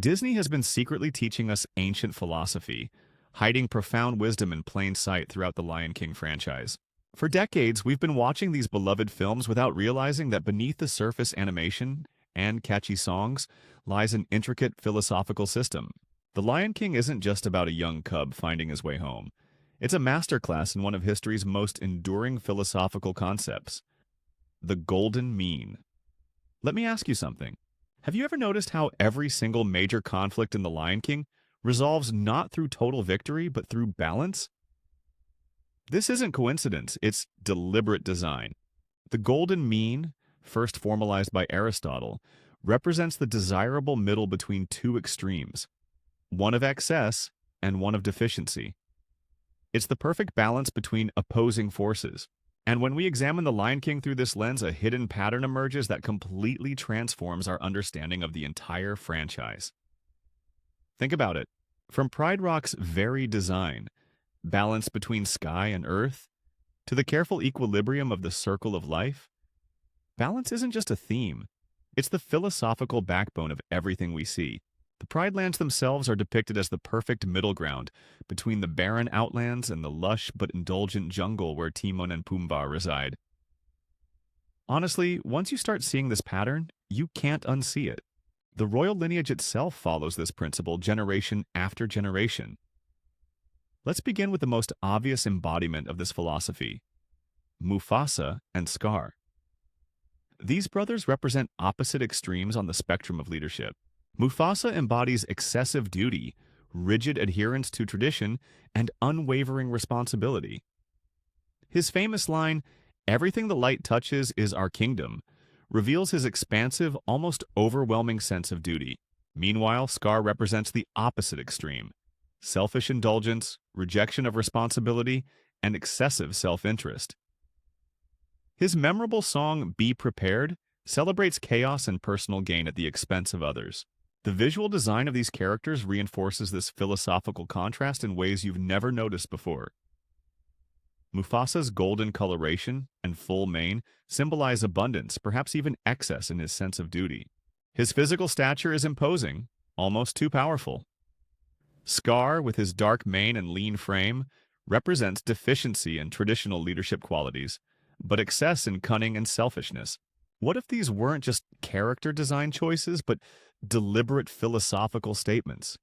Disney has been secretly teaching us ancient philosophy, hiding profound wisdom in plain sight throughout the Lion King franchise. For decades, we've been watching these beloved films without realizing that beneath the surface animation and catchy songs lies an intricate philosophical system. The Lion King isn't just about a young cub finding his way home. It's a masterclass in one of history's most enduring philosophical concepts, the golden mean. Let me ask you something. Have you ever noticed how every single major conflict in The Lion King resolves not through total victory, but through balance? This isn't coincidence, it's deliberate design. The golden mean, first formalized by Aristotle, represents the desirable middle between two extremes, one of excess and one of deficiency. It's the perfect balance between opposing forces. And when we examine The Lion King through this lens, a hidden pattern emerges that completely transforms our understanding of the entire franchise. Think about it. From Pride Rock's very design, balance between sky and earth, to the careful equilibrium of the circle of life, balance isn't just a theme. It's the philosophical backbone of everything we see. The Pride Lands themselves are depicted as the perfect middle ground between the barren outlands and the lush but indulgent jungle where Timon and Pumbaa reside. Honestly, once you start seeing this pattern, you can't unsee it. The royal lineage itself follows this principle generation after generation. Let's begin with the most obvious embodiment of this philosophy, Mufasa and Scar. These brothers represent opposite extremes on the spectrum of leadership. Mufasa embodies excessive duty, rigid adherence to tradition, and unwavering responsibility. His famous line, "Everything the light touches is our kingdom," reveals his expansive, almost overwhelming sense of duty. Meanwhile, Scar represents the opposite extreme, selfish indulgence, rejection of responsibility, and excessive self-interest. His memorable song, "Be Prepared," celebrates chaos and personal gain at the expense of others. The visual design of these characters reinforces this philosophical contrast in ways you've never noticed before. Mufasa's golden coloration and full mane symbolize abundance, perhaps even excess in his sense of duty. His physical stature is imposing, almost too powerful. Scar, with his dark mane and lean frame, represents deficiency in traditional leadership qualities, but excess in cunning and selfishness. What if these weren't just character design choices, but deliberate philosophical statements?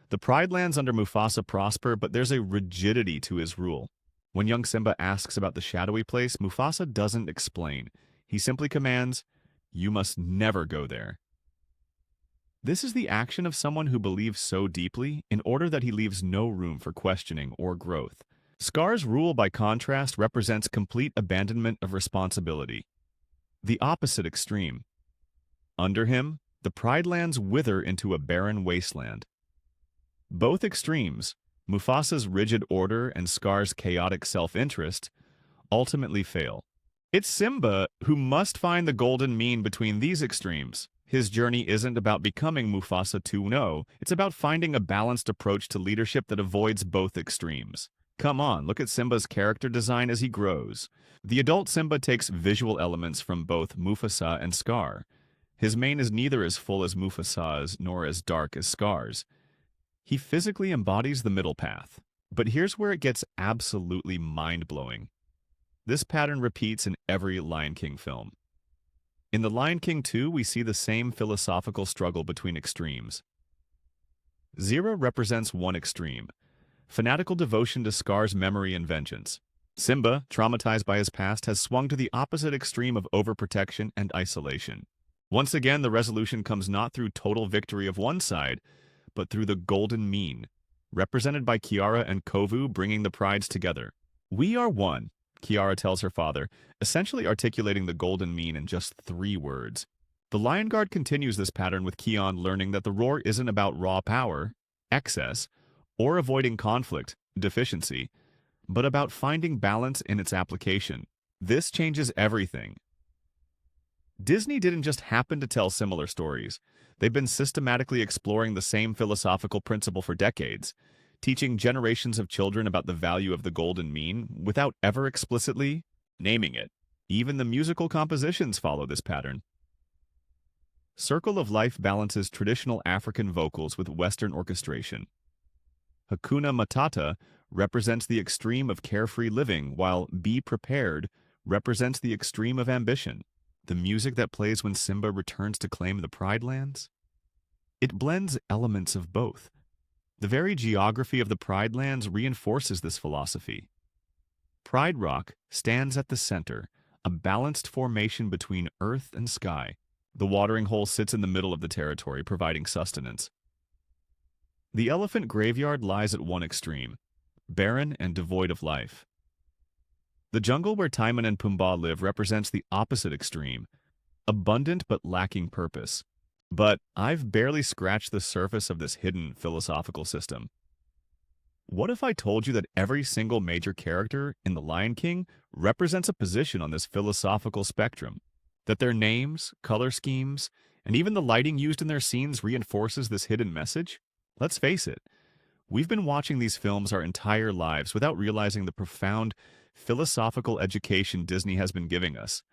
The Pride Lands under Mufasa prosper, but there's a rigidity to his rule. When young Simba asks about the shadowy place, Mufasa doesn't explain. He simply commands, "You must never go there." This is the action of someone who believes so deeply in order that he leaves no room for questioning or growth. Scar's rule, by contrast, represents complete abandonment of responsibility. The opposite extreme. Under him, the Pride Lands wither into a barren wasteland. Both extremes, Mufasa's rigid order and Scar's chaotic self-interest, ultimately fail. It's Simba who must find the golden mean between these extremes. His journey isn't about becoming Mufasa 2.0, it's about finding a balanced approach to leadership that avoids both extremes. Come on, look at Simba's character design as he grows. The adult Simba takes visual elements from both Mufasa and Scar. His mane is neither as full as Mufasa's nor as dark as Scar's. He physically embodies the middle path. But here's where it gets absolutely mind-blowing. This pattern repeats in every Lion King film. In The Lion King 2, we see the same philosophical struggle between extremes. Zira represents one extreme, fanatical devotion to Scar's memory and vengeance. Simba, traumatized by his past, has swung to the opposite extreme of overprotection and isolation. Once again, the resolution comes not through total victory of one side, but through the golden mean, represented by Kiara and Kovu bringing the prides together. "We are one," Kiara tells her father, essentially articulating the golden mean in just 3 words. The Lion Guard continues this pattern with Kion learning that the roar isn't about raw power, excess, or avoiding conflict, deficiency, but about finding balance in its application. This changes everything. Disney didn't just happen to tell similar stories. They've been systematically exploring the same philosophical principle for decades, teaching generations of children about the value of the golden mean without ever explicitly naming it. Even the musical compositions follow this pattern. Circle of Life balances traditional African vocals with Western orchestration. Hakuna Matata represents the extreme of carefree living, while Be Prepared represents the extreme of ambition. The music that plays when Simba returns to claim the Pride Lands? It blends elements of both. The very geography of the Pride Lands reinforces this philosophy. Pride Rock stands at the center, a balanced formation between earth and sky. The watering hole sits in the middle of the territory, providing sustenance. The elephant graveyard lies at one extreme, barren and devoid of life. The jungle where Timon and Pumbaa live represents the opposite extreme, abundant but lacking purpose. But I've barely scratched the surface of this hidden philosophical system. What if I told you that every single major character in The Lion King represents a position on this philosophical spectrum? That their names, color schemes, and even the lighting used in their scenes reinforces this hidden message? Let's face it, we've been watching these films our entire lives without realizing the profound philosophical education Disney has been giving us.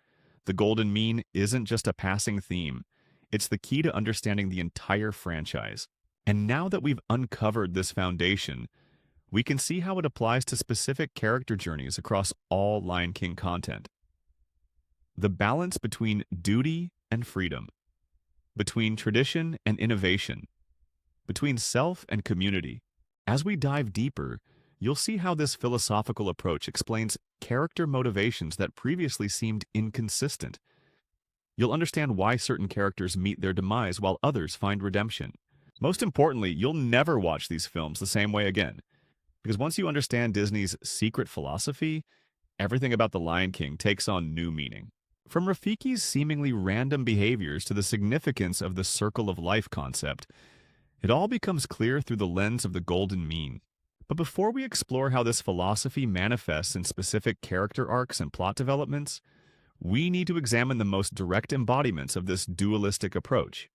The golden mean isn't just a passing theme. It's the key to understanding the entire franchise. And now that we've uncovered this foundation, we can see how it applies to specific character journeys across all Lion King content. The balance between duty and freedom, between tradition and innovation, between self and community. As we dive deeper, you'll see how this philosophical approach explains character motivations that previously seemed inconsistent. You'll understand why certain characters meet their demise while others find redemption. Most importantly, you'll never watch these films the same way again. Because once you understand Disney's secret philosophy, everything about The Lion King takes on new meaning. From Rafiki's seemingly random behaviors to the significance of the circle of life concept, it all becomes clear through the lens of the golden mean. But before we explore how this philosophy manifests in specific character arcs and plot developments, we need to examine the most direct embodiments of this dualistic approach.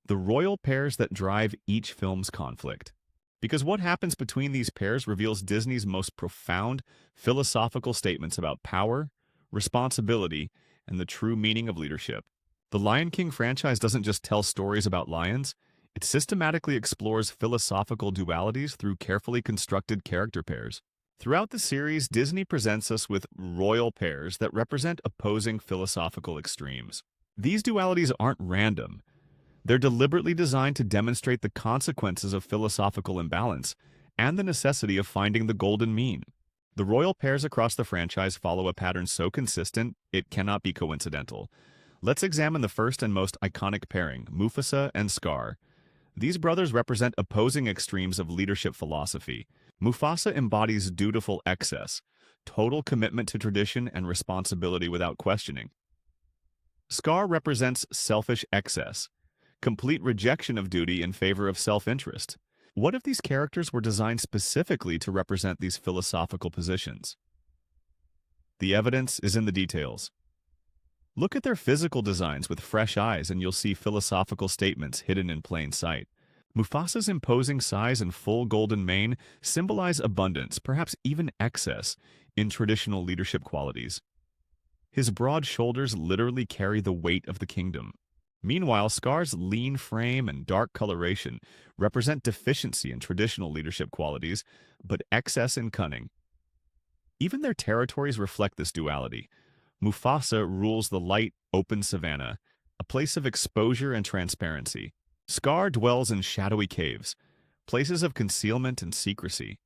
The royal pairs that drive each film's conflict. Because what happens between these pairs reveals Disney's most profound philosophical statements about power, responsibility, and the true meaning of leadership. The Lion King franchise doesn't just tell stories about lions, it systematically explores philosophical dualities through carefully constructed character pairs. Throughout the series, Disney presents us with royal pairs that represent opposing philosophical extremes. These dualities aren't random. They're deliberately designed to demonstrate the consequences of philosophical imbalance and the necessity of finding the golden mean. The royal pairs across the franchise follow a pattern so consistent, it cannot be coincidental. Let's examine the first and most iconic pairing, Mufasa and Scar. These brothers represent opposing extremes of leadership philosophy. Mufasa embodies dutiful excess, total commitment to tradition and responsibility without questioning. Scar represents selfish excess, complete rejection of duty in favor of self-interest. What if these characters were designed specifically to represent these philosophical positions? The evidence is in the details. Look at their physical designs with fresh eyes and you'll see philosophical statements hidden in plain sight. Mufasa's imposing size and full golden mane symbolize abundance, perhaps even excess, in traditional leadership qualities. His broad shoulders literally carry the weight of the kingdom. Meanwhile, Scar's lean frame and dark coloration represent deficiency in traditional leadership qualities, but excess in cunning. Even their territories reflect this duality. Mufasa rules the light, open savanna, a place of exposure and transparency. Scar dwells in shadowy caves, places of concealment and secrecy.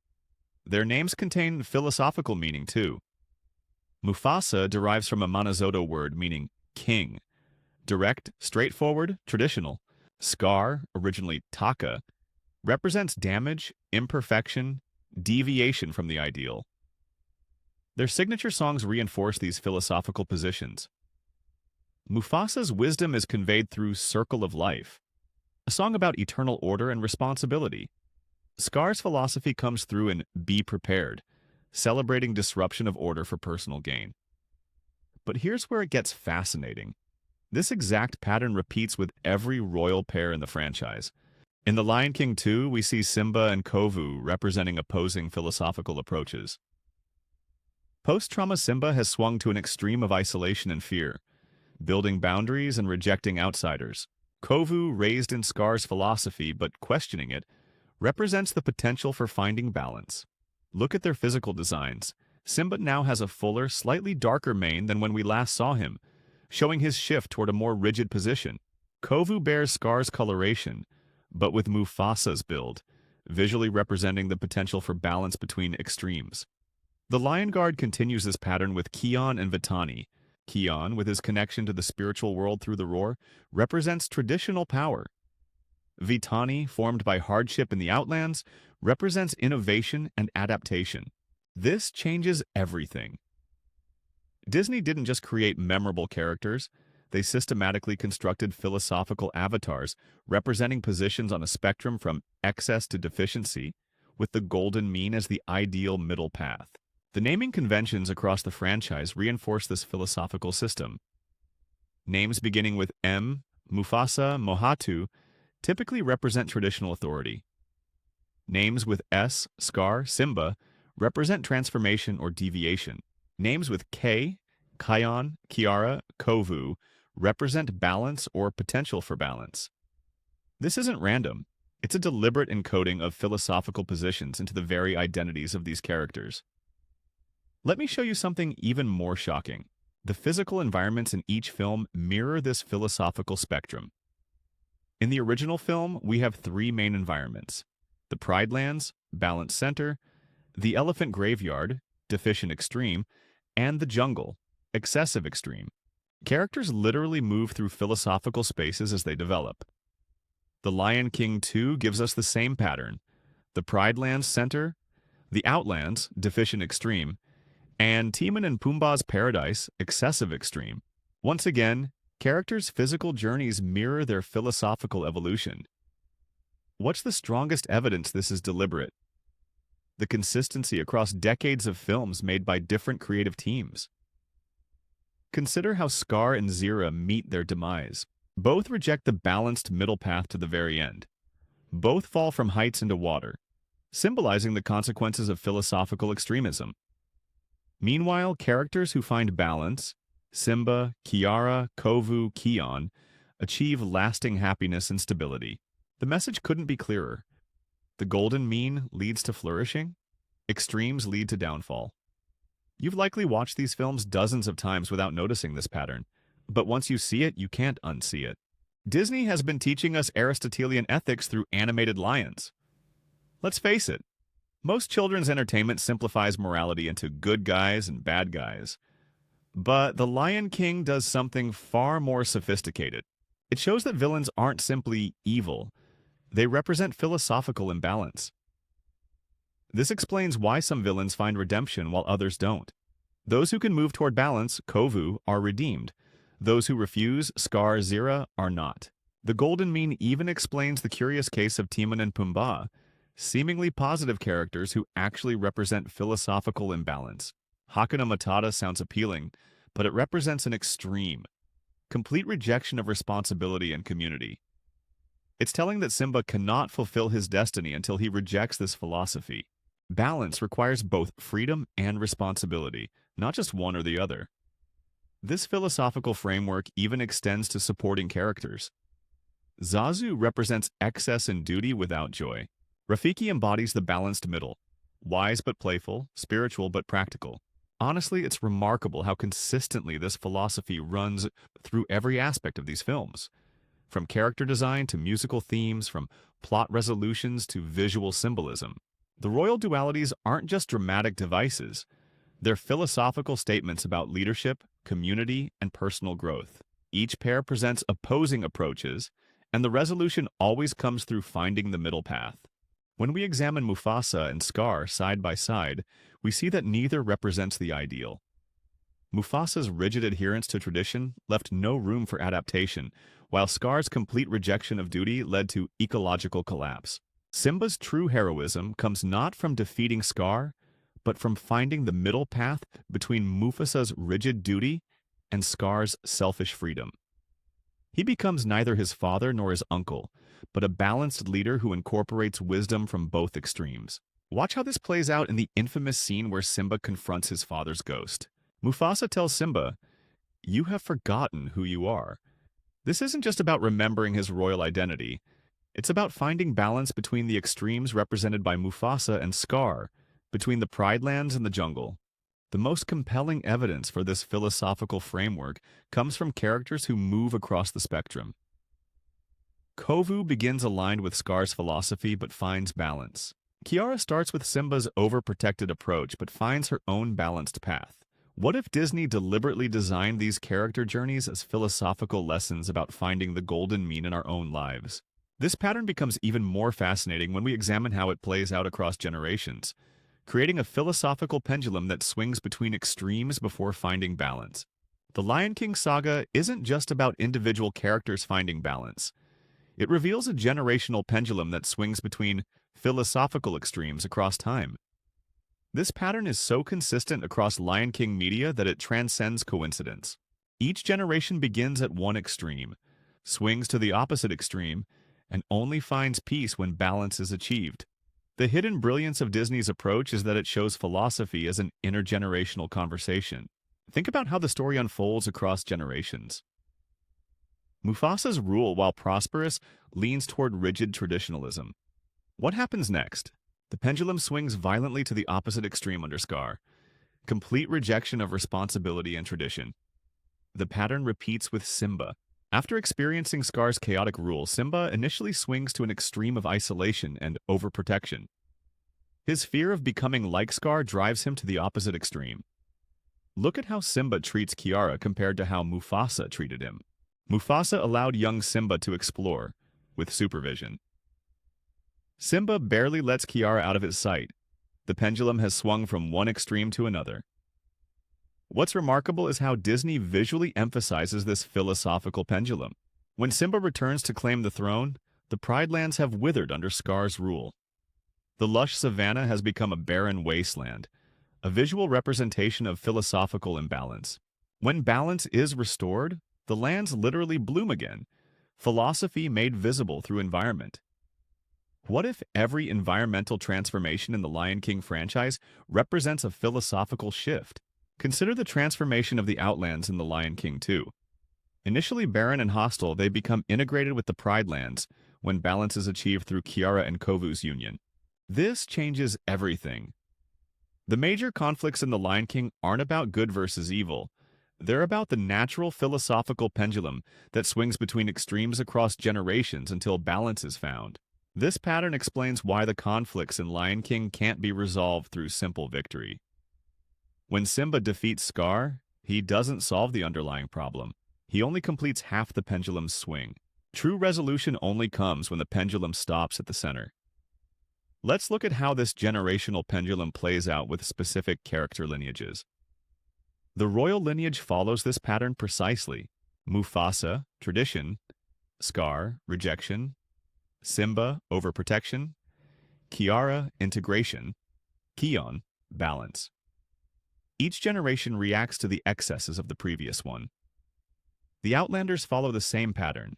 Their names contain philosophical meaning, too. Mufasa derives from a Manazoto word meaning king. Direct, straightforward, traditional. Scar, originally Taka, represents damage, imperfection, deviation from the ideal. Their signature songs reinforce these philosophical positions. Mufasa's wisdom is conveyed through Circle of Life, a song about eternal order and responsibility. Scar's philosophy comes through in Be Prepared, celebrating disruption of order for personal gain. But here's where it gets fascinating. This exact pattern repeats with every royal pair in the franchise. In The Lion King 2, we see Simba and Kovu representing opposing philosophical approaches. Post-trauma Simba has swung to an extreme of isolation and fear. building boundaries and rejecting outsiders. Kovu, raised in Scar's philosophy but questioning it, represents the potential for finding balance. Look at their physical designs. Simba now has a fuller, slightly darker mane than when we last saw him, showing his shift toward a more rigid position. Kovu bears Scar's coloration, but with Mufasa's build, visually representing the potential for balance between extremes. The Lion Guard continues this pattern with Kion and Vitani. Kion, with his connection to the spiritual world through the roar, represents traditional power. Vitani, formed by hardship in the Outlands, represents innovation and adaptation. This changes everything. Disney didn't just create memorable characters, they systematically constructed philosophical avatars representing positions on a spectrum from excess to deficiency, with the golden mean as the ideal middle path. The naming conventions across the franchise reinforce this philosophical system. Names beginning with M, Mufasa, Mohatu, typically represent traditional authority. Names with S, Scar, Simba, represent transformation or deviation. Names with K, Kion, Kiara, Kovu, represent balance or potential for balance. This isn't random. It's a deliberate encoding of philosophical positions into the very identities of these characters. Let me show you something even more shocking. The physical environments in each film mirror this philosophical spectrum. In the original film, we have three main environments: the Pride Lands, Balance Center, the Elephant Graveyard, Deficient Extreme, and the Jungle, Excessive Extreme. Characters literally move through philosophical spaces as they develop. The Lion King 2 gives us the same pattern: the Pride Lands Center, the Outlands, Deficient Extreme, and Timon and Pumbaa's Paradise, Excessive Extreme. Once again, characters' physical journeys mirror their philosophical evolution. What's the strongest evidence this is deliberate? The consistency across decades of films made by different creative teams. Consider how Scar and Zira meet their demise. Both reject the balanced middle path to the very end. Both fall from heights into water, symbolizing the consequences of philosophical extremism. Meanwhile, characters who find balance, Simba, Kiara, Kovu, Kion, achieve lasting happiness and stability. The message couldn't be clearer. The golden mean leads to flourishing. Extremes lead to downfall. You've likely watched these films dozens of times without noticing this pattern, but once you see it, you can't unsee it. Disney has been teaching us Aristotelian ethics through animated lions. Let's face it, most children's entertainment simplifies morality into good guys and bad guys. But The Lion King does something far more sophisticated. It shows that villains aren't simply evil. They represent philosophical imbalance. This explains why some villains find redemption while others don't. Those who can move toward balance, Kovu, are redeemed. Those who refuse, Scar, Zira, are not. The golden mean even explains the curious case of Timon and Pumbaa, seemingly positive characters who actually represent philosophical imbalance. Hakuna Matata sounds appealing, but it represents an extreme, complete rejection of responsibility and community. It's telling that Simba cannot fulfill his destiny until he rejects this philosophy. Balance requires both freedom and responsibility, not just one or the other. This philosophical framework even extends to supporting characters. Zazu represents excess and duty without joy. Rafiki embodies the balanced middle, wise but playful, spiritual but practical. Honestly, it's remarkable how consistently this philosophy runs through every aspect of these films. From character design to musical themes, from plot resolutions to visual symbolism. The royal dualities aren't just dramatic devices. They're philosophical statements about leadership, community, and personal growth. Each pair presents opposing approaches, and the resolution always comes through finding the middle path. When we examine Mufasa and Scar side by side, we see that neither represents the ideal. Mufasa's rigid adherence to tradition left no room for adaptation, while Scar's complete rejection of duty led to ecological collapse. Simba's true heroism comes not from defeating Scar, but from finding the middle path between Mufasa's rigid duty and Scar's selfish freedom. He becomes neither his father nor his uncle, but a balanced leader who incorporates wisdom from both extremes. Watch how this plays out in the infamous scene where Simba confronts his father's ghost. Mufasa tells Simba, you have forgotten who you are. This isn't just about remembering his royal identity. It's about finding balance between the extremes represented by Mufasa and Scar, between the Pride Lands and the jungle. The most compelling evidence for this philosophical framework comes from characters who move across the spectrum. Kovu begins aligned with Scar's philosophy but finds balance. Kiara starts with Simba's overprotected approach but finds her own balanced path. What if Disney deliberately designed these character journeys as philosophical lessons about finding the golden mean in our own lives? This pattern becomes even more fascinating when we examine how it plays out across generations, creating a philosophical pendulum that swings between extremes before finding balance. The Lion King saga isn't just about individual characters finding balance. It reveals a generational pendulum that swings between philosophical extremes across time. This pattern is so consistent across Lion King media that it transcends coincidence. Each generation begins at one extreme, swings to the opposite extreme, and only finds peace when balance is achieved. The hidden brilliance of Disney's approach is that it shows philosophy as an intergenerational conversation. Think about how the story unfolds across generations. Mufasa's rule, while prosperous, leans toward rigid traditionalism. What happens next? The pendulum swings violently to the opposite extreme under Scar. Complete rejection of responsibility and tradition. The pattern repeats with Simba. After experiencing Scar's chaotic rule, Simba initially swings to an extreme of isolation and overprotection. His fear of becoming like Scar drives him to the opposite extreme. Look at how Simba treats Kiara compared to how Mufasa treated him. Mufasa allowed young Simba to explore, with supervision. Simba barely lets Kiara out of his sight. The pendulum has swung from one extreme to another. What's remarkable is how Disney visually emphasizes this philosophical pendulum. When Simba returns to claim the throne, the Pride Lands have withered under Scar's rule. The lush savanna has become a barren wasteland, a visual representation of philosophical imbalance. When balance is restored, the lands literally bloom again, philosophy made visible through environment. What if every environmental transformation in the Lion King franchise represents a philosophical shift? Consider the transformation of the Outlands in The Lion King 2. Initially barren and hostile, they become integrated with the Pride Lands when balance is achieved through Kiara and Kovu's union. This changes everything. The major conflicts in The Lion King aren't about good versus evil. They're about the natural philosophical pendulum that swings between extremes across generations until balance is found. This pattern explains why the conflicts in Lion King can't be resolved through simple victory. When Simba defeats Scar, he doesn't solve the underlying problem. He only completes half the pendulum's swing. True resolution only comes when the pendulum stops at the center. Let's look at how this generational pendulum plays out with specific character lineages. The royal lineage follows this pattern precisely. Mufasa, tradition; Scar, rejection; Simba, overprotection; Kiara, integration; Kion, balance. Each generation reacts to the excesses of the previous one. The Outlanders follow the same pattern.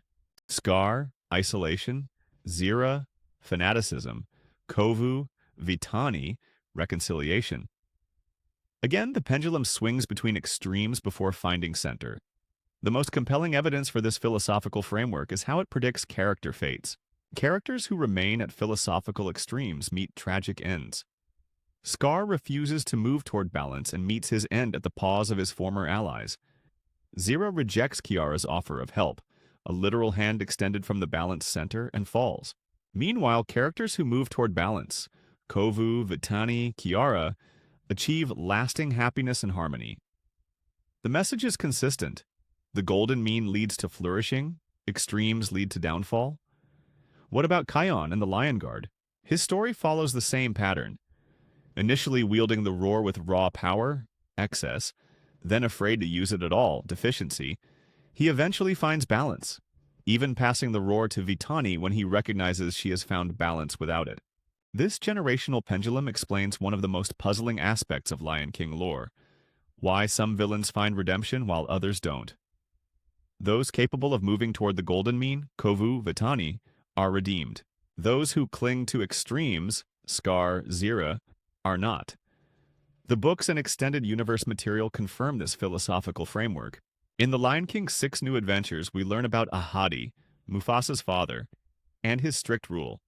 Scar, isolation; Zira, fanaticism; Kovu, Vitani, reconciliation. Again, the pendulum swings between extremes before finding center. The most compelling evidence for this philosophical framework is how it predicts character fates. Characters who remain at philosophical extremes meet tragic ends. Scar refuses to move toward balance and meets his end at the paws of his former allies. Zira rejects Kiara's offer of help, a literal hand extended from the balanced center, and falls. Meanwhile, characters who move toward balance, Kovu, Vitani, Kiara, achieve lasting happiness and harmony. The message is consistent. The golden mean leads to flourishing, extremes lead to downfall. What about Kion and the Lion Guard? His story follows the same pattern. Initially wielding the roar with raw power, excess, then afraid to use it at all, deficiency, he eventually finds balance, even passing the roar to Vitani when he recognizes she has found balance without it. This generational pendulum explains one of the most puzzling aspects of Lion King lore: why some villains find redemption while others don't. Those capable of moving toward the golden mean, Kovu, Vitani, are redeemed. Those who cling to extremes, Scar, Zira, are not. The books and extended universe material confirm this philosophical framework. In The Lion King's Six New Adventures, we learn about Ahadi, Mufasa's father, and his strict rule,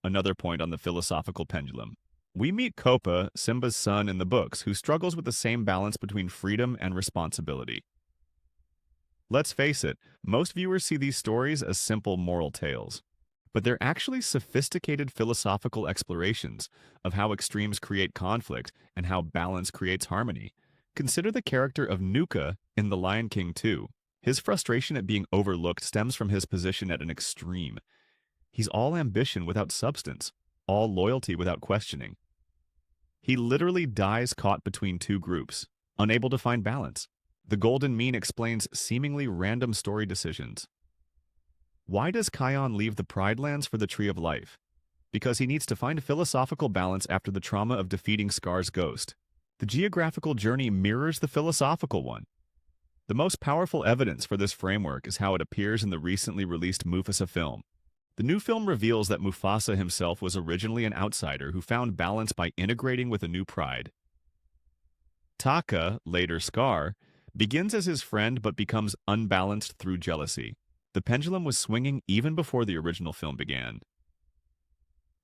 another point on the philosophical pendulum. We meet Kopa, Simba's son in the books, who struggles with the same balance between freedom and responsibility. Let's face it, most viewers see these stories as simple moral tales, but they're actually sophisticated philosophical explorations of how extremes create conflict and how balance creates harmony. Consider the character of Nuka in The Lion King 2. His frustration at being overlooked stems from his position at an extreme. He's all ambition without substance, all loyalty without questioning. He literally dies caught between two groups, unable to find balance. The Golden Mean explains seemingly random story decisions. Why does Kion leave the Pride Lands for the Tree of Life? Because he needs to find a philosophical balance after the trauma of defeating Scar's ghost. The geographical journey mirrors the philosophical one. The most powerful evidence for this framework is how it appears in the recently released Mufasa film. The new film reveals that Mufasa himself was originally an outsider who found balance by integrating with a new pride. Taka, later Scar, begins as his friend but becomes unbalanced through jealousy. The pendulum was swinging even before the original film began.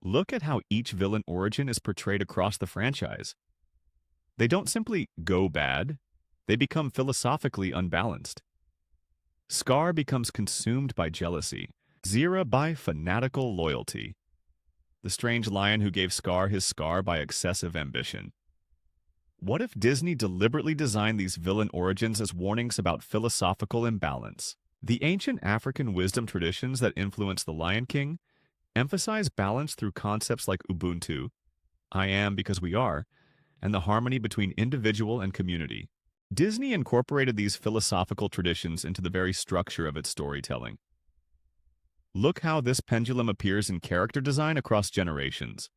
Look at how each villain origin is portrayed across the franchise. They don't simply go bad, they become philosophically unbalanced. Scar becomes consumed by jealousy, Zira by fanatical loyalty. The strange lion who gave Scar his scar by excessive ambition. What if Disney deliberately designed these villain origins as warnings about philosophical imbalance? The ancient African wisdom traditions that influence The Lion King emphasize balance through concepts like Ubuntu, I am because we are, and the harmony between individual and community. Disney incorporated these philosophical traditions into the very structure of its storytelling. Look how this pendulum appears in character design across generations.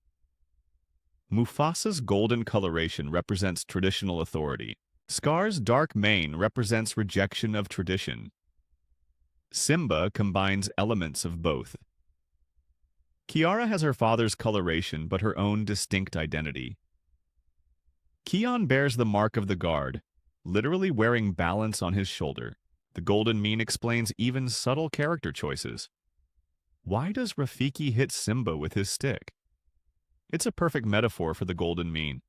Mufasa's golden coloration represents traditional authority. Scar's dark mane represents rejection of tradition. Simba combines elements of both. Kiara has her father's coloration but her own distinct identity. Kion bears the mark of the guard, literally wearing balance on his shoulder. The Golden Mean explains even subtle character choices. Why does Rafiki hit Simba with his stick? It's a perfect metaphor for the Golden Mean.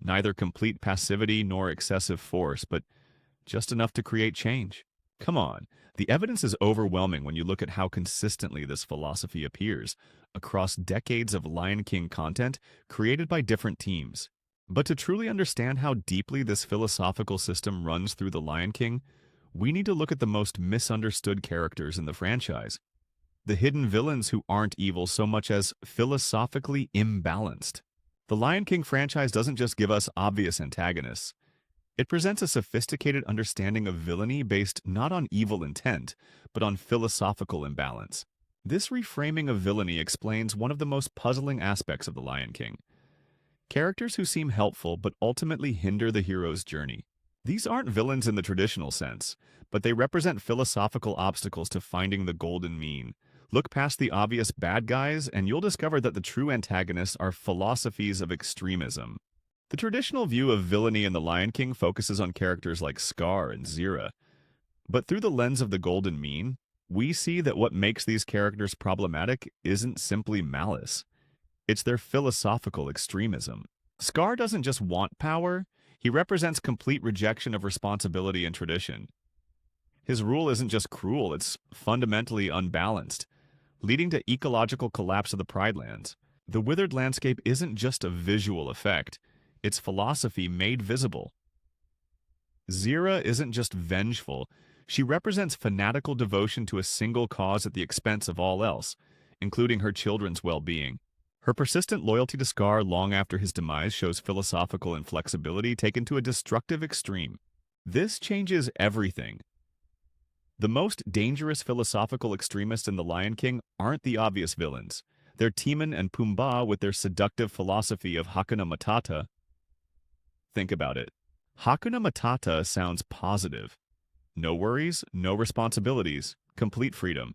Neither complete passivity nor excessive force, but just enough to create change. Come on, the evidence is overwhelming when you look at how consistently this philosophy appears across decades of Lion King content created by different teams. But to truly understand how deeply this philosophical system runs through The Lion King, we need to look at the most misunderstood characters in the franchise. The hidden villains who aren't evil so much as philosophically imbalanced. The Lion King franchise doesn't just give us obvious antagonists. It presents a sophisticated understanding of villainy based not on evil intent, but on philosophical imbalance. This reframing of villainy explains one of the most puzzling aspects of The Lion King. Characters who seem helpful but ultimately hinder the hero's journey. These aren't villains in the traditional sense, but they represent philosophical obstacles to finding the Golden Mean. Look past the obvious bad guys, and you'll discover that the true antagonists are philosophies of extremism. The traditional view of villainy in The Lion King focuses on characters like Scar and Zira. But through the lens of the Golden Mean, we see that what makes these characters problematic isn't simply malice. It's their philosophical extremism. Scar doesn't just want power, he represents complete rejection of responsibility and tradition. His rule isn't just cruel, it's fundamentally unbalanced, leading to ecological collapse of the Pride Lands. The withered landscape isn't just a visual effect, it's philosophy made visible. Zira isn't just vengeful, she represents fanatical devotion to a single cause at the expense of all else, including her children's well-being. Her persistent loyalty to Scar long after his demise shows philosophical inflexibility taken to a destructive extreme. This changes everything. The most dangerous philosophical extremists in The Lion King aren't the obvious villains. They're Timon and Pumbaa with their seductive philosophy of Hakuna Matata. Think about it. Hakuna Matata sounds positive. No worries, no responsibilities, complete freedom.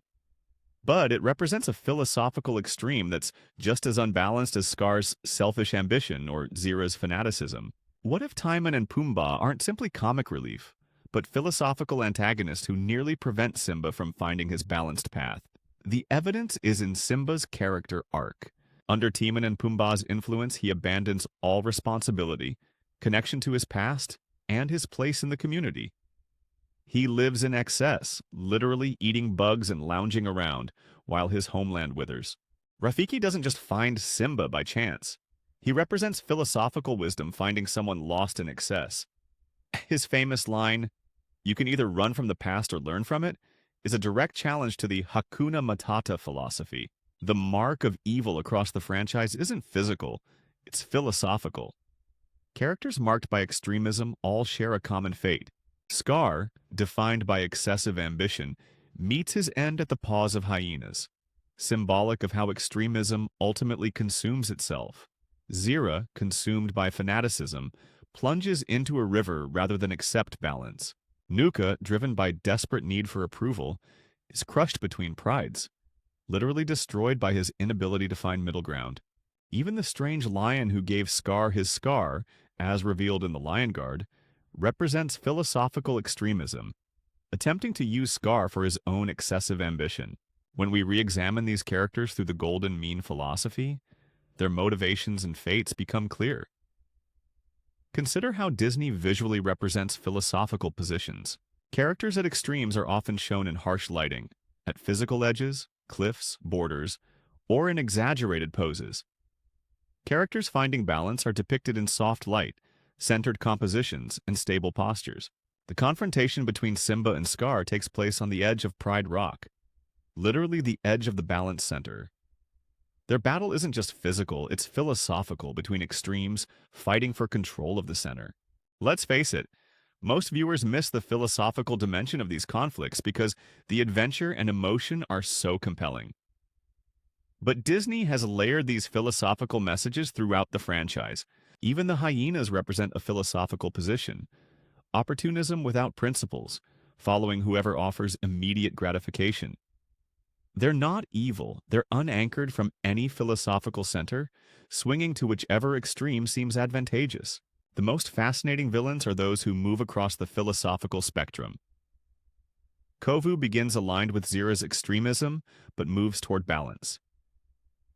But it represents a philosophical extreme that's just as unbalanced as Scar's selfish ambition or Zira's fanaticism. What if Timon and Pumbaa aren't simply comic relief, but philosophical antagonists who nearly prevent Simba from finding his balanced path. The evidence is in Simba's character arc. Under Timon and Pumbaa's influence, he abandons all responsibility, connection to his past, and his place in the community. He lives in excess, literally eating bugs and lounging around, while his homeland withers. Rafiki doesn't just find Simba by chance. He represents philosophical wisdom finding someone lost in excess. His famous line, "You can either run from the past or learn from it," is a direct challenge to the Hakuna Matata philosophy. The mark of evil across the franchise isn't physical, it's philosophical. Characters marked by extremism all share a common fate. Scar, defined by excessive ambition, meets his end at the paws of hyenas, symbolic of how extremism ultimately consumes itself. Zira, consumed by fanaticism, plunges into a river rather than accept balance. Nuka, driven by desperate need for approval, is crushed between prides, literally destroyed by his inability to find middle ground. Even the strange lion who gave Scar his scar, as revealed in the Lion Guard, represents philosophical extremism, attempting to use Scar for his own excessive ambition. When we re-examine these characters through the golden mean philosophy, their motivations and fates become clear. Consider how Disney visually represents philosophical positions. Characters at extremes are often shown in harsh lighting, at physical edges, cliffs, borders, or in exaggerated poses. Characters finding balance are depicted in soft light, centered compositions, and stable postures. The confrontation between Simba and Scar takes place on the edge of Pride Rock, literally the edge of the balance center. Their battle isn't just physical, it's philosophical between extremes, fighting for control of the center. Let's face it, most viewers miss the philosophical dimension of these conflicts because the adventure and emotion are so compelling. But Disney has layered these philosophical messages throughout the franchise. Even the hyenas represent a philosophical position. Opportunism without principles, following whoever offers immediate gratification. They're not evil, they're unanchored from any philosophical center, swinging to whichever extreme seems advantageous. The most fascinating villains are those who move across the philosophical spectrum. Kovu begins aligned with Zira's extremism, but moves toward balance.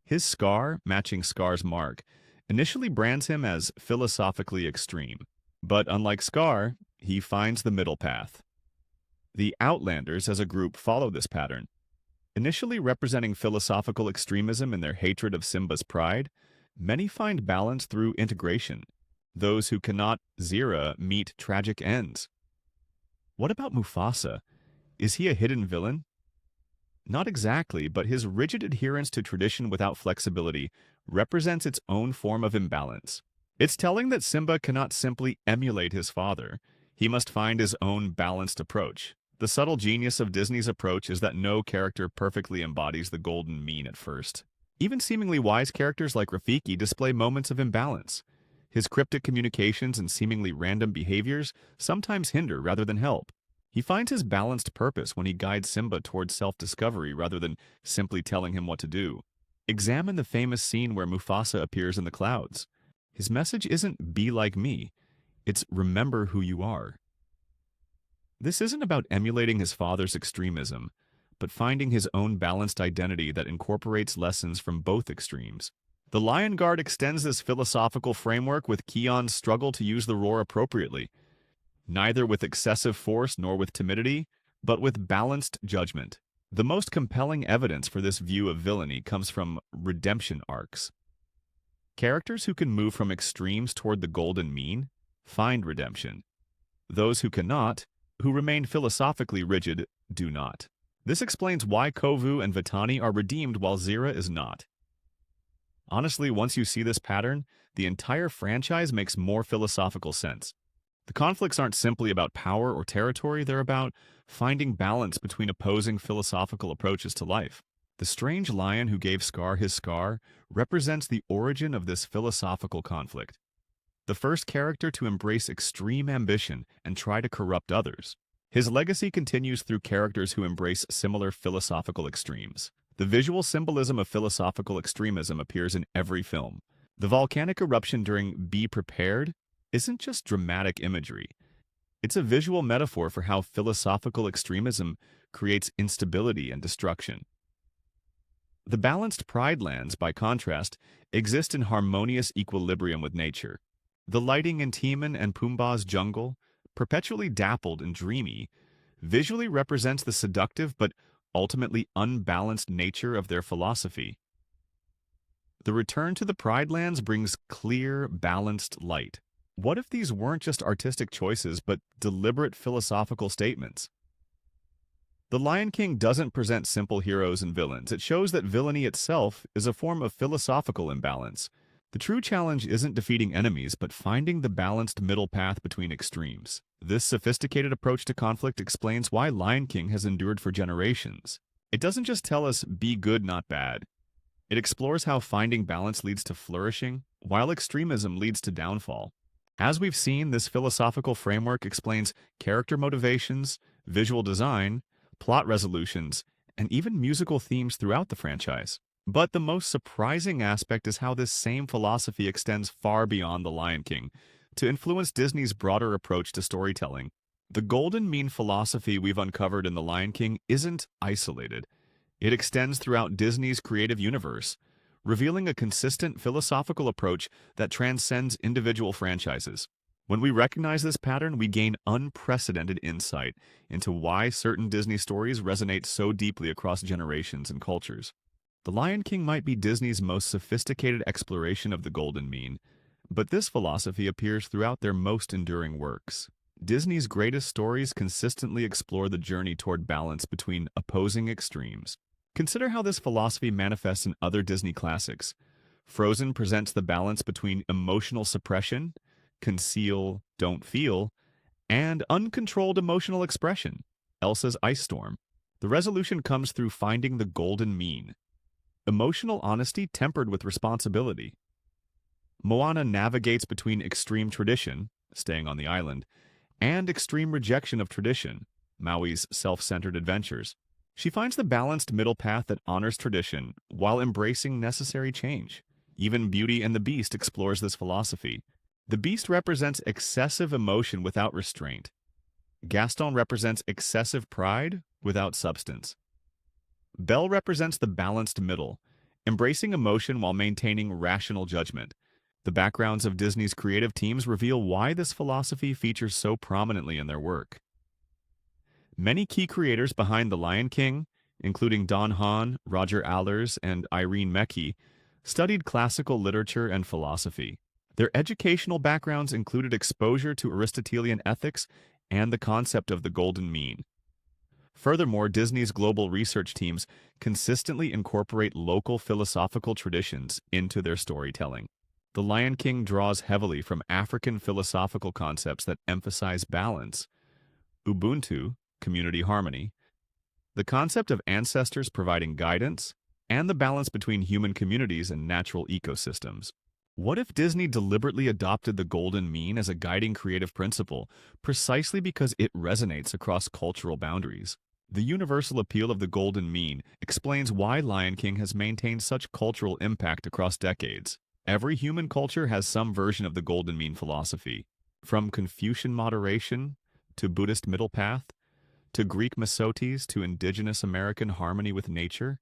His scar, matching Scar's mark, initially brands him as philosophically extreme. But unlike Scar, he finds the middle path. The Outlanders as a group follow this pattern. Initially representing philosophical extremism in their hatred of Simba's pride, many find balance through integration. Those who cannot Zira meet tragic ends. What about Mufasa? Is he a hidden villain? Not exactly, but his rigid adherence to tradition without flexibility represents its own form of imbalance. It's telling that Simba cannot simply emulate his father. He must find his own balanced approach. The subtle genius of Disney's approach is that no character perfectly embodies the golden mean at first. Even seemingly wise characters like Rafiki display moments of imbalance. His cryptic communications and seemingly random behaviors sometimes hinder rather than help. He finds his balanced purpose when he guides Simba towards self-discovery rather than simply telling him what to do. Examine the famous scene where Mufasa appears in the clouds. His message isn't "be like me," it's "remember who you are." This isn't about emulating his father's extremism, but finding his own balanced identity that incorporates lessons from both extremes. The Lion Guard extends this philosophical framework with Kion's struggle to use the roar appropriately, neither with excessive force nor with timidity, but with balanced judgment. The most compelling evidence for this view of villainy comes from redemption arcs. Characters who can move from extremes toward the golden mean find redemption. Those who cannot, who remain philosophically rigid, do not. This explains why Kovu and Vitani are redeemed while Zira is not. Honestly, once you see this pattern, the entire franchise makes more philosophical sense. The conflicts aren't simply about power or territory, they're about finding balance between opposing philosophical approaches to life. The strange lion who gave Scar his scar represents the origin of this philosophical conflict. The first character to embrace extreme ambition and try to corrupt others. His legacy continues through characters who embrace similar philosophical extremes. The visual symbolism of philosophical extremism appears in every film. The volcanic eruption during Be Prepared isn't just dramatic imagery. It's a visual metaphor for how philosophical extremism creates instability and destruction. The balanced Pride lands, by contrast, exist in harmonious equilibrium with nature. The lighting in Timon and Pumbaa's jungle, perpetually dappled and dreamy, visually represents the seductive but ultimately unbalanced nature of their philosophy. The return to the Pride lands brings clear, balanced light. What if these weren't just artistic choices but deliberate philosophical statements? The Lion King doesn't present simple heroes and villains. It shows that villainy itself is a form of philosophical imbalance. The true challenge isn't defeating enemies, but finding the balanced middle path between extremes. This sophisticated approach to conflict explains why Lion King has endured for generations. It doesn't just tell us, be good, not bad. It explores how finding balance leads to flourishing, while extremism leads to downfall. As we've seen, this philosophical framework explains character motivations, visual design, plot resolutions, and even musical themes throughout the franchise. But the most surprising aspect is how this same philosophy extends far beyond The Lion King to influence Disney's broader approach to storytelling. The golden mean philosophy we've uncovered in The Lion King isn't isolated. It extends throughout Disney's creative universe, revealing a consistent philosophical approach that transcends individual franchises. When we recognize this pattern, we gain unprecedented insight into why certain Disney stories resonate so deeply across generations and cultures. The Lion King might be Disney's most sophisticated exploration of the golden mean, but this philosophy appears throughout their most enduring works. Disney's greatest stories consistently explore the journey toward balance between opposing extremes. Consider how this philosophy manifests in other Disney classics. Frozen presents the balance between emotional suppression, conceal, don't feel, and uncontrolled emotional expression. Elsa's Ice Storm. The resolution comes through finding the golden mean. Emotional honesty tempered with responsibility. Moana navigates between extreme tradition, staying on the island, and extreme rejection of tradition, Maui's self-centered adventures. She finds the balanced middle path that honors tradition while embracing necessary change. Even Beauty and the Beast explores this philosophy. The Beast represents excessive emotion without restraint. Gaston represents excessive pride without substance. Belle represents the balanced middle, embracing emotion while maintaining rational judgment. The backgrounds of Disney's creative teams reveal why this philosophy features so prominently in their work. Many key creators behind The Lion King, including Don Hahn, Roger Allers, and Irene Mecchi, studied classical literature and philosophy. Their educational backgrounds included exposure to Aristotelian ethics and the concept of the golden mean. Furthermore, Disney's global research teams consistently incorporate local philosophical traditions into their storytelling. The Lion King draws heavily from African philosophical concepts that emphasize balance, Ubuntu, community harmony, the concept of ancestors providing guidance, and the balance between human communities and natural ecosystems. What if Disney deliberately adopted the golden mean as a guiding creative principle, precisely because it resonates across cultural boundaries? The universal appeal of the golden mean explains why Lion King has maintained such cultural impact across decades. Every human culture has some version of the golden mean philosophy. From Confucian moderation to Buddhist middle path, to Greek Mesotes to indigenous American harmony with nature,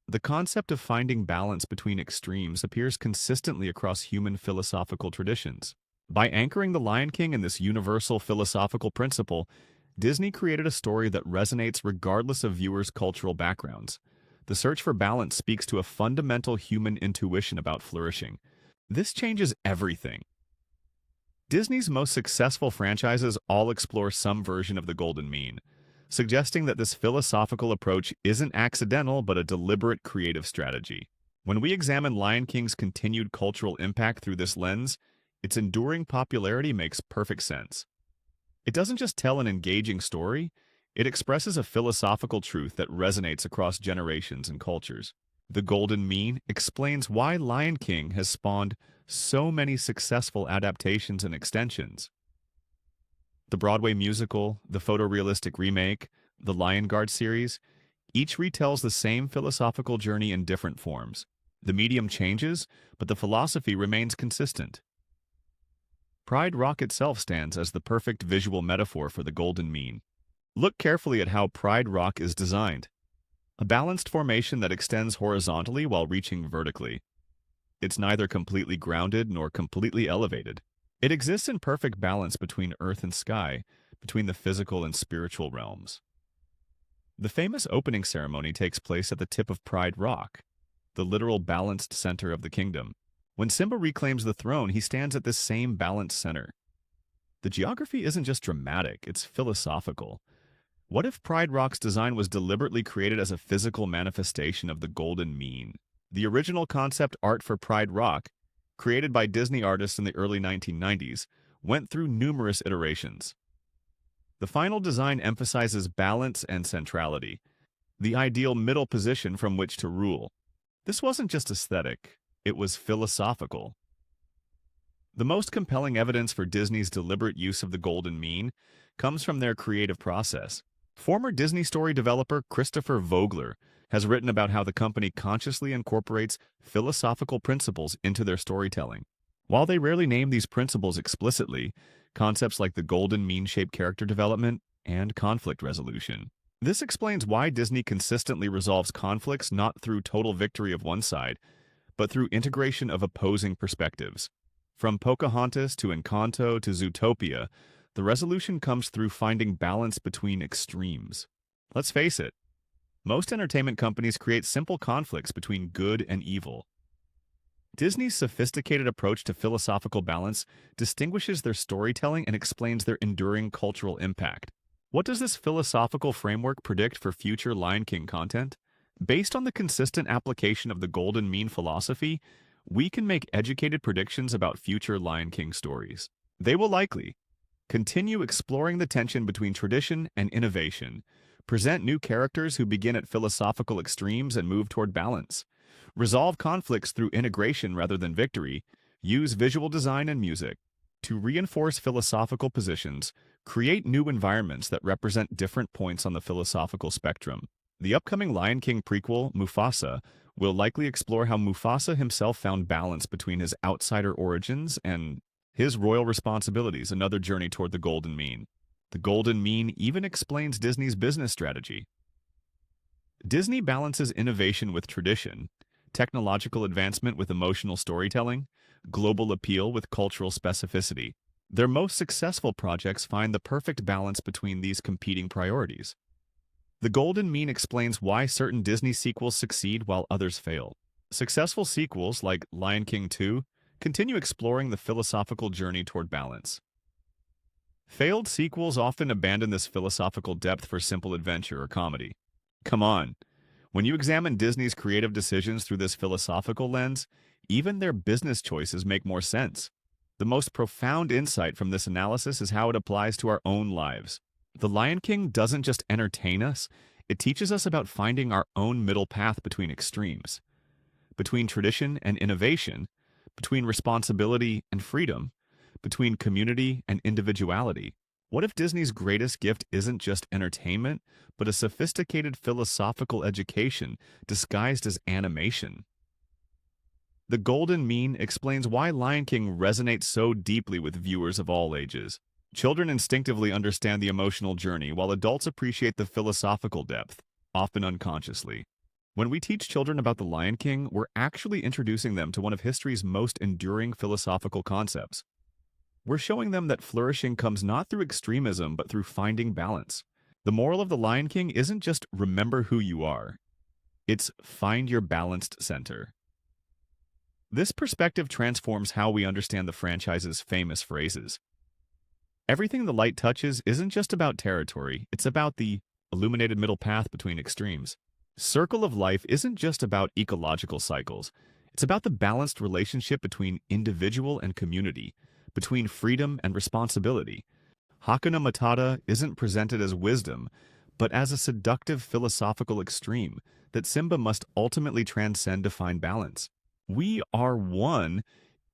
the concept of finding balance between extremes appears consistently across human philosophical traditions. By anchoring The Lion King in this universal philosophical principle, Disney created a story that resonates regardless of viewers' cultural backgrounds. The search for balance speaks to a fundamental human intuition about flourishing. This changes everything. Disney's most successful franchises all explore some version of the golden mean, suggesting that this philosophical approach isn't accidental but a deliberate creative strategy. When we examine Lion King's continued cultural impact through this lens, its enduring popularity makes perfect sense. It doesn't just tell an engaging story, it expresses a philosophical truth that resonates across generations and cultures. The golden mean explains why Lion King has spawned so many successful adaptations and extensions. The Broadway musical, the photorealistic remake, the Lion Guard series, each retells the same philosophical journey in different forms. The medium changes, but the philosophy remains consistent. Pride Rock itself stands as the perfect visual metaphor for the golden mean. Look carefully at how Pride Rock is designed. A balanced formation that extends horizontally while reaching vertically. It's neither completely grounded nor completely elevated. It exists in perfect balance between earth and sky, between the physical and spiritual realms. The famous opening ceremony takes place at the tip of Pride Rock, the literal balanced center of the kingdom. When Simba reclaims the throne, he stands at this same balanced center. The geography isn't just dramatic, it's philosophical. What if Pride Rock's design was deliberately created as a physical manifestation of the golden mean? The original concept art for Pride Rock, created by Disney artists in the early 1990s, went through numerous iterations. The final design emphasizes balance and centrality, the ideal middle position from which to rule. This wasn't just aesthetic, it was philosophical. The most compelling evidence for Disney's deliberate use of the golden mean comes from their creative process. Former Disney story developer Christopher Vogler has written about how the company consciously incorporates philosophical principles into their storytelling. While they rarely name these principles explicitly, concepts like the golden mean-shaped character development and conflict resolution. This explains why Disney consistently resolves conflicts not through total victory of one side, but through integration of opposing perspectives. From Pocahontas to Encanto to Zootopia, the resolution comes through finding balance between extremes. Let's face it, most entertainment companies create simple conflicts between good and evil. Disney's sophisticated approach to philosophical balance distinguishes their storytelling and explains their enduring cultural impact. What does this philosophical framework predict for future Lion King content? Based on the consistent application of the golden mean philosophy, we can make educated predictions about future Lion King stories. They will likely continue exploring the tension between tradition and innovation, present new characters who begin at philosophical extremes and move toward balance, resolve conflicts through integration rather than victory, use visual design and music to reinforce philosophical positions, create new environments that represent different points on the philosophical spectrum. The upcoming Lion King prequel, Mufasa, will likely explore how Mufasa himself found balance between his outsider origins and his royal responsibilities, another journey toward the golden mean. The golden mean even explains Disney's business strategy. Disney balances innovation with tradition, technological advancement with emotional storytelling, global appeal with cultural specificity. Their most successful projects find the perfect balance between these competing priorities. The golden mean explains why certain Disney sequels succeed while others fail. Successful sequels, like Lion King 2, continue exploring the philosophical journey toward balance. Failed sequels often abandon this philosophical depth for simple adventure or comedy. Come on! When you examine Disney's creative decisions through this philosophical lens, even their business choices make more sense. The most profound insight from this analysis is how it applies to our own lives. The Lion King doesn't just entertain us, it teaches us about finding our own middle path between extremes, between tradition and innovation, between responsibility and freedom, between community and individuality. What if Disney's greatest gift isn't just entertainment, but a sophisticated philosophical education disguised as animation? The golden mean explains why Lion King resonates so deeply with viewers of all ages. Children instinctively understand the emotional journey, while adults appreciate the philosophical depth, often unconsciously. When we teach children about the Lion King, we're actually introducing them to one of history's most enduring philosophical concepts. We're showing them that flourishing comes not through extremism, but through finding balance. The moral of the Lion King isn't just remember who you are. It's find your balanced center. This perspective transforms how we understand the franchise's famous phrases. Everything the light touches isn't just about territory, it's about the illuminated middle path between extremes. Circle of Life isn't just about ecological cycles, it's about the balanced relationship between individual and community, between freedom and responsibility. Hakuna Matata isn't presented as wisdom, but as a seductive philosophical extreme that Simba must ultimately transcend to find balance. We Are One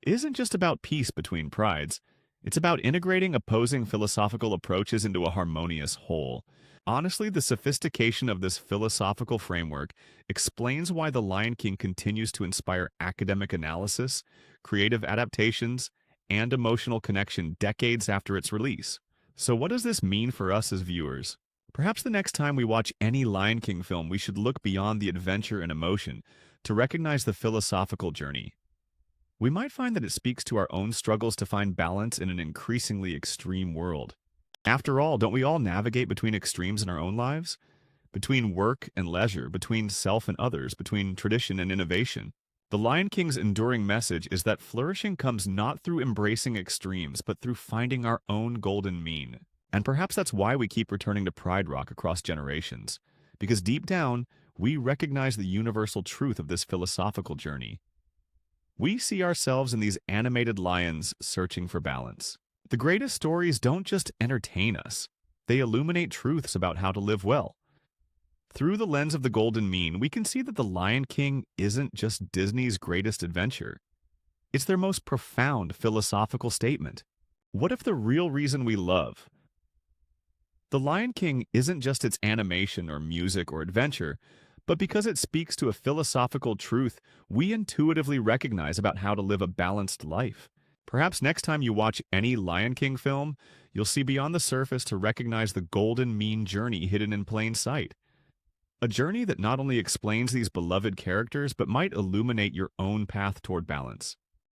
isn't just about peace between prides, it's about integrating opposing philosophical approaches into a harmonious whole. Honestly, the sophistication of this philosophical framework explains why The Lion King continues to inspire academic analysis, creative adaptations, and emotional connection decades after its release. So what does this mean for us as viewers? Perhaps the next time we watch any Lion King film, we should look beyond the adventure and emotion to recognize the philosophical journey. We might find that it speaks to our own struggles to find balance in an increasingly extreme world. After all, don't we all navigate between extremes in our own lives? Between work and leisure, between self and others, between tradition and innovation. The Lion King's enduring message is that flourishing comes not through embracing extremes, but through finding our own golden mean. And perhaps that's why we keep returning to Pride Rock across generations. Because deep down, we recognize the universal truth of this philosophical journey. We see ourselves in these animated lions searching for balance. The greatest stories don't just entertain us. They illuminate truths about how to live well. Through the lens of the golden mean, we can see that The Lion King isn't just Disney's greatest adventure. It's their most profound philosophical statement. What if the real reason we love The Lion King isn't just its animation or music or adventure, but because it speaks to a philosophical truth we intuitively recognize about how to live a balanced life? Perhaps next time you watch any Lion King film, you'll see beyond the surface to recognize the golden mean journey hidden in plain sight. A journey that not only explains these beloved characters, but might illuminate your own path toward balance.